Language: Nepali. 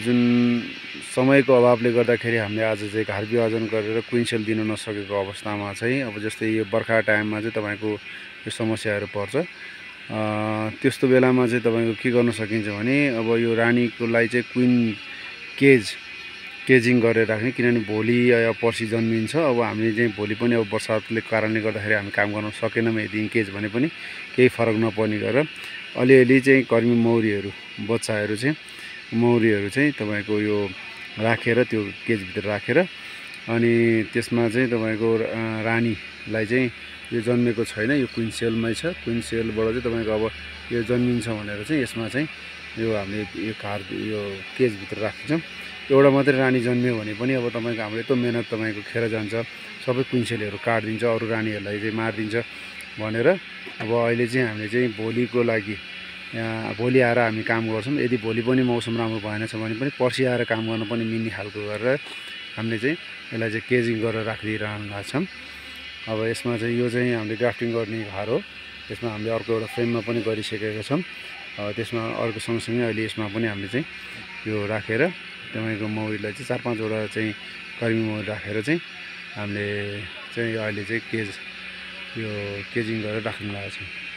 जुन समयको अभावले गर्दाखेरि हामीले आज चाहिँ घर विभाजन गरेर क्विन सेल दिन नसकेको अवस्थामा चाहिँ अब जस्तै यो बर्खा टाइममा चाहिँ तपाईँको यो समस्याहरू पर्छ। त्यस्तो बेलामा चाहिँ तपाईँको के गर्न सकिन्छ भने अब यो रानीकोलाई चाहिँ क्विन केजिङ गरेर राख्ने, किनभने भोलि या पर्सि जन्मिन्छ। अब हामीले चाहिँ भोलि पनि अब बर्सातले कारणले गर्दाखेरि हामी काम गर्न सकेनौँ यदि केज भने पनि केही फरक नपर्ने गरेर अलिअलि चाहिँ कर्मी बच्चाहरू चाहिँ तपाईँको यो राखेर त्यो केजभित्र राखेर अनि त्यसमा चाहिँ तपाईँको रानीलाई चाहिँ यो जन्मेको छैन, यो क्विन सेलमै छ। क्विन सेलबाट चाहिँ तपाईँको अब यो जन्मिन्छ भनेर चाहिँ यसमा चाहिँ यो हामीले यो केजभित्र राखिन्छौँ। एउटा मात्रै रानी जन्मियो भने पनि अब तपाईँको हाम्रो यत्रो मेहनत तपाईँको खेर जान्छ, सबै क्विन सेलहरू काटिदिन्छ, अरू रानीहरूलाई चाहिँ मारिदिन्छ भनेर अब अहिले चाहिँ हामीले चाहिँ भोलिको लागि भोलि आएर हामी काम गर्छौँ। यदि भोलि पनि मौसम राम्रो भएन छ भने पनि पर्सि आएर काम गर्न पनि मिल्ने खालको गरेर हामीले चाहिँ यसलाई चाहिँ केजिङ गरेर राखिदिइरहनु भएको छौँ। अब यसमा चाहिँ यो चाहिँ हामीले ग्राफ्टिङ गर्ने घर हो। यसमा हामीले अर्को एउटा फ्रेममा पनि गरिसकेका छौँ। त्यसमा अर्को सँगसँगै अहिले यसमा पनि हामीले चाहिँ यो राखेर तपाईँको मौरीलाई चाहिँ 4-5वटा चाहिँ कर्मी मौरी राखेर चाहिँ हामीले चाहिँ अहिले चाहिँ केजिङ गरेर राख्नु लागेको छौँ।